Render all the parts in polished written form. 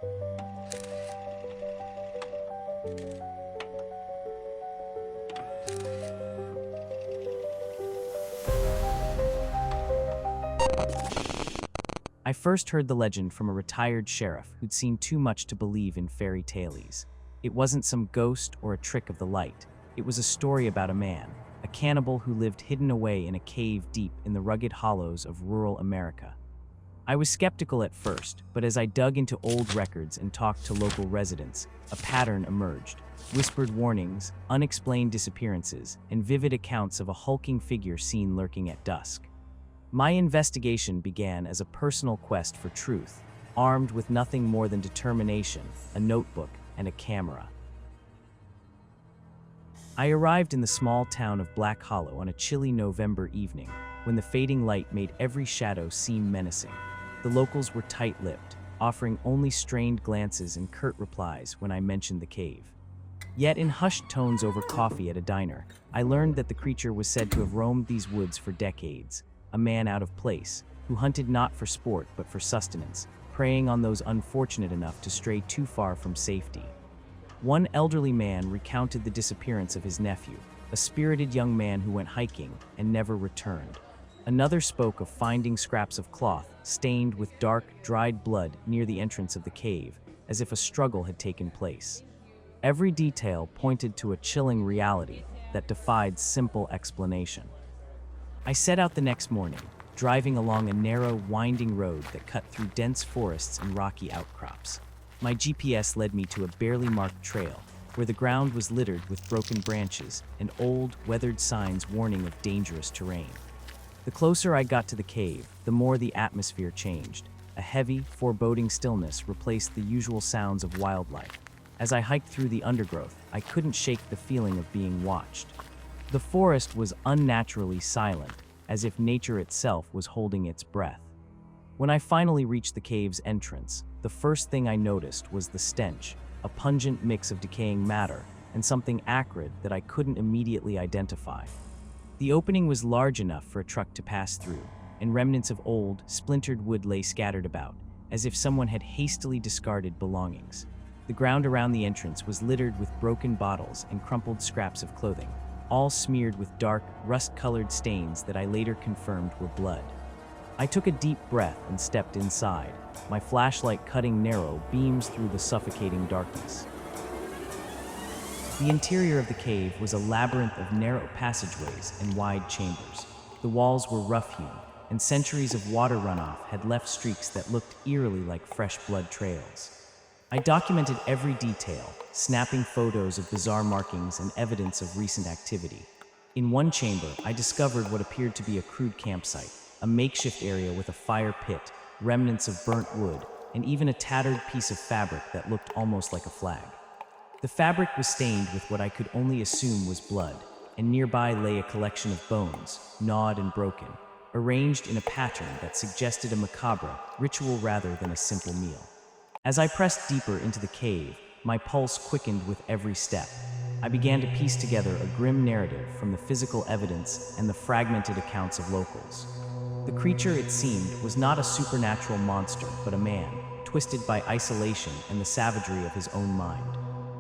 I first heard the legend from a retired sheriff who'd seen too much to believe in fairy tales. It wasn't some ghost or a trick of the light. It was a story about a man, a cannibal who lived hidden away in a cave deep in the rugged hollows of rural America. I was skeptical at first, but as I dug into old records and talked to local residents, a pattern emerged. Whispered warnings, unexplained disappearances, and vivid accounts of a hulking figure seen lurking at dusk. My investigation began as a personal quest for truth, armed with nothing more than determination, a notebook, and a camera. I arrived in the small town of Black Hollow on a chilly November evening, when the fading light made every shadow seem menacing. The locals were tight-lipped, offering only strained glances and curt replies when I mentioned the cave. Yet in hushed tones over coffee at a diner, I learned that the creature was said to have roamed these woods for decades, a man out of place, who hunted not for sport but for sustenance, preying on those unfortunate enough to stray too far from safety. One elderly man recounted the disappearance of his nephew, a spirited young man who went hiking and never returned. Another spoke of finding scraps of cloth stained with dark, dried blood near the entrance of the cave, as if a struggle had taken place. Every detail pointed to a chilling reality that defied simple explanation. I set out the next morning, driving along a narrow, winding road that cut through dense forests and rocky outcrops. My GPS led me to a barely marked trail, where the ground was littered with broken branches and old, weathered signs warning of dangerous terrain. The closer I got to the cave, the more the atmosphere changed. A heavy, foreboding stillness replaced the usual sounds of wildlife. As I hiked through the undergrowth, I couldn't shake the feeling of being watched. The forest was unnaturally silent, as if nature itself was holding its breath. When I finally reached the cave's entrance, the first thing I noticed was the stench, a pungent mix of decaying matter and something acrid that I couldn't immediately identify. The opening was large enough for a truck to pass through, and remnants of old, splintered wood lay scattered about, as if someone had hastily discarded belongings. The ground around the entrance was littered with broken bottles and crumpled scraps of clothing, all smeared with dark, rust-colored stains that I later confirmed were blood. I took a deep breath and stepped inside, my flashlight cutting narrow beams through the suffocating darkness. The interior of the cave was a labyrinth of narrow passageways and wide chambers. The walls were rough-hewn, and centuries of water runoff had left streaks that looked eerily like fresh blood trails. I documented every detail, snapping photos of bizarre markings and evidence of recent activity. In one chamber, I discovered what appeared to be a crude campsite, a makeshift area with a fire pit, remnants of burnt wood, and even a tattered piece of fabric that looked almost like a flag. The fabric was stained with what I could only assume was blood, and nearby lay a collection of bones, gnawed and broken, arranged in a pattern that suggested a macabre ritual rather than a simple meal. As I pressed deeper into the cave, my pulse quickened with every step. I began to piece together a grim narrative from the physical evidence and the fragmented accounts of locals. The creature, it seemed, was not a supernatural monster, but a man, twisted by isolation and the savagery of his own mind.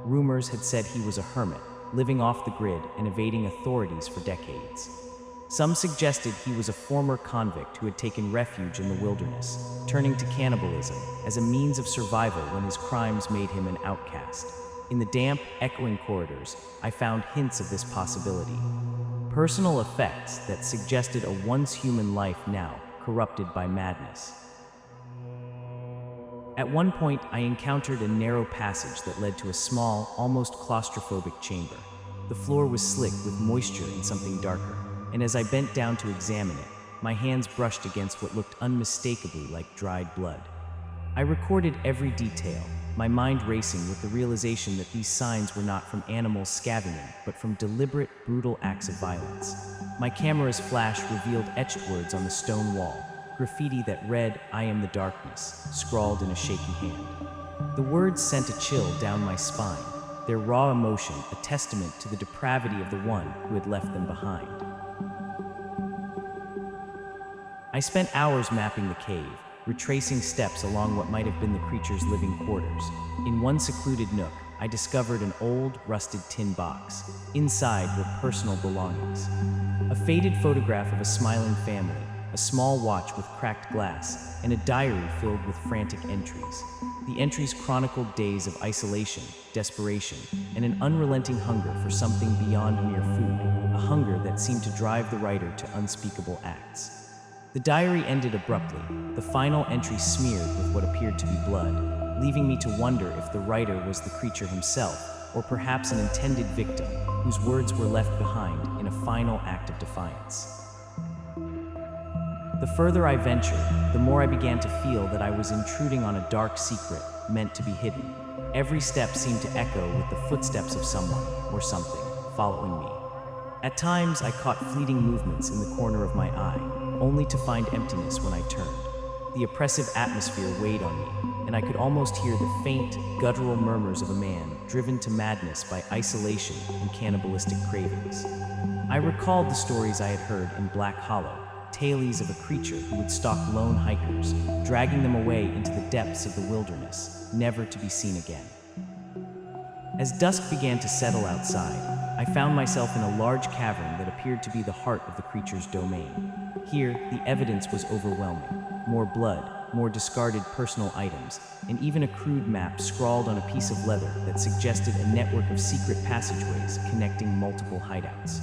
Rumors had said he was a hermit, living off the grid and evading authorities for decades. Some suggested he was a former convict who had taken refuge in the wilderness, turning to cannibalism as a means of survival when his crimes made him an outcast. In the damp, echoing corridors, I found hints of this possibility. Personal effects that suggested a once human life now corrupted by madness. At one point, I encountered a narrow passage that led to a small, almost claustrophobic chamber. The floor was slick with moisture and something darker, and as I bent down to examine it, my hands brushed against what looked unmistakably like dried blood. I recorded every detail, my mind racing with the realization that these signs were not from animals scavenging, but from deliberate, brutal acts of violence. My camera's flash revealed etched words on the stone wall, graffiti that read, "I am the darkness," scrawled in a shaky hand. The words sent a chill down my spine, their raw emotion a testament to the depravity of the one who had left them behind. I spent hours mapping the cave, retracing steps along what might have been the creature's living quarters. In one secluded nook, I discovered an old, rusted tin box. Inside were personal belongings. A faded photograph of a smiling family, a small watch with cracked glass, and a diary filled with frantic entries. The entries chronicled days of isolation, desperation, and an unrelenting hunger for something beyond mere food, a hunger that seemed to drive the writer to unspeakable acts. The diary ended abruptly, the final entry smeared with what appeared to be blood, leaving me to wonder if the writer was the creature himself, or perhaps an intended victim whose words were left behind in a final act of defiance. The further I ventured, the more I began to feel that I was intruding on a dark secret meant to be hidden. Every step seemed to echo with the footsteps of someone or something following me. At times, I caught fleeting movements in the corner of my eye, only to find emptiness when I turned. The oppressive atmosphere weighed on me, and I could almost hear the faint, guttural murmurs of a man driven to madness by isolation and cannibalistic cravings. I recalled the stories I had heard in Black Hollow, tales of a creature who would stalk lone hikers, dragging them away into the depths of the wilderness, never to be seen again. As dusk began to settle outside, I found myself in a large cavern that appeared to be the heart of the creature's domain. Here, the evidence was overwhelming. More blood, more discarded personal items, and even a crude map scrawled on a piece of leather that suggested a network of secret passageways connecting multiple hideouts.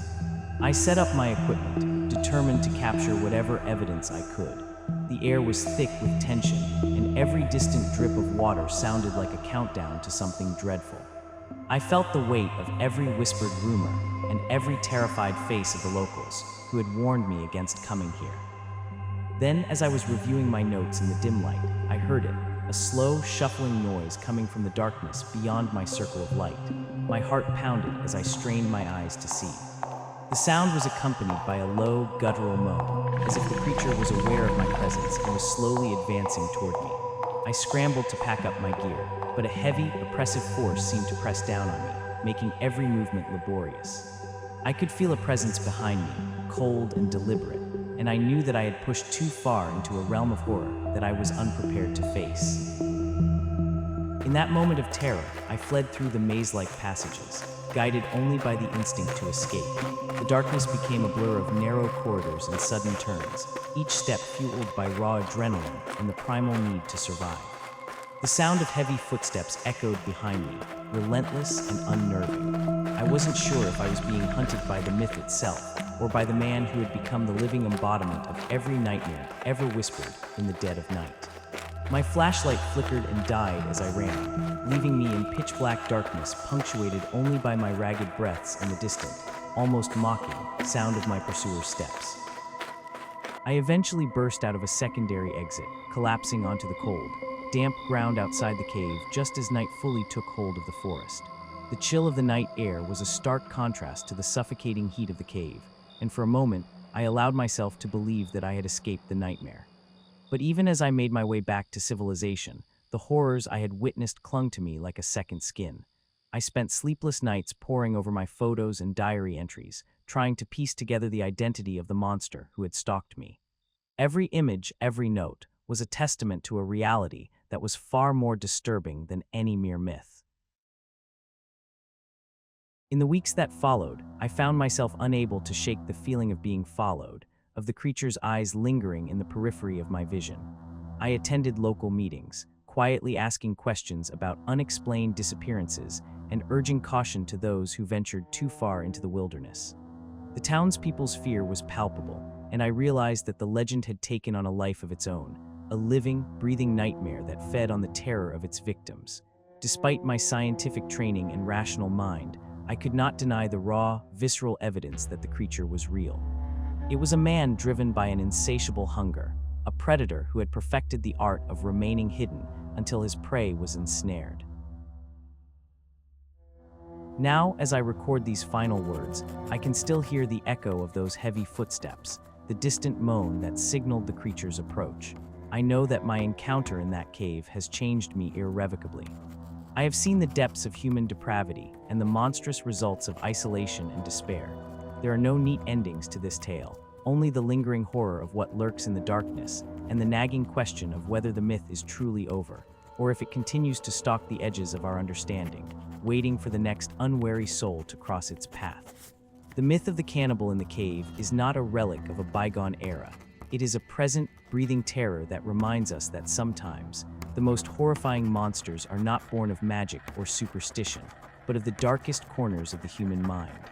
I set up my equipment, determined to capture whatever evidence I could. The air was thick with tension, and every distant drip of water sounded like a countdown to something dreadful. I felt the weight of every whispered rumor and every terrified face of the locals who had warned me against coming here. Then, as I was reviewing my notes in the dim light, I heard it, a slow, shuffling noise coming from the darkness beyond my circle of light. My heart pounded as I strained my eyes to see. The sound was accompanied by a low, guttural moan, as if the creature was aware of my presence and was slowly advancing toward me. I scrambled to pack up my gear, but a heavy, oppressive force seemed to press down on me, making every movement laborious. I could feel a presence behind me, cold and deliberate, and I knew that I had pushed too far into a realm of horror that I was unprepared to face. In that moment of terror, I fled through the maze-like passages, guided only by the instinct to escape. The darkness became a blur of narrow corridors and sudden turns, each step fueled by raw adrenaline and the primal need to survive. The sound of heavy footsteps echoed behind me, relentless and unnerving. I wasn't sure if I was being hunted by the myth itself, or by the man who had become the living embodiment of every nightmare ever whispered in the dead of night. My flashlight flickered and died as I ran, leaving me in pitch-black darkness punctuated only by my ragged breaths and the distant, almost mocking, sound of my pursuer's steps. I eventually burst out of a secondary exit, collapsing onto the cold, damp ground outside the cave just as night fully took hold of the forest. The chill of the night air was a stark contrast to the suffocating heat of the cave, and for a moment, I allowed myself to believe that I had escaped the nightmare. But even as I made my way back to civilization, the horrors I had witnessed clung to me like a second skin. I spent sleepless nights poring over my photos and diary entries, trying to piece together the identity of the monster who had stalked me. Every image, every note, was a testament to a reality that was far more disturbing than any mere myth. In the weeks that followed, I found myself unable to shake the feeling of being followed, of the creature's eyes lingering in the periphery of my vision. I attended local meetings, quietly asking questions about unexplained disappearances and urging caution to those who ventured too far into the wilderness. The townspeople's fear was palpable, and I realized that the legend had taken on a life of its own, a living, breathing nightmare that fed on the terror of its victims. Despite my scientific training and rational mind, I could not deny the raw, visceral evidence that the creature was real. It was a man driven by an insatiable hunger, a predator who had perfected the art of remaining hidden until his prey was ensnared. Now, as I record these final words, I can still hear the echo of those heavy footsteps, the distant moan that signaled the creature's approach. I know that my encounter in that cave has changed me irrevocably. I have seen the depths of human depravity and the monstrous results of isolation and despair. There are no neat endings to this tale, only the lingering horror of what lurks in the darkness, and the nagging question of whether the myth is truly over, or if it continues to stalk the edges of our understanding, waiting for the next unwary soul to cross its path. The myth of the cannibal in the cave is not a relic of a bygone era. It is a present, breathing terror that reminds us that sometimes, the most horrifying monsters are not born of magic or superstition, but of the darkest corners of the human mind.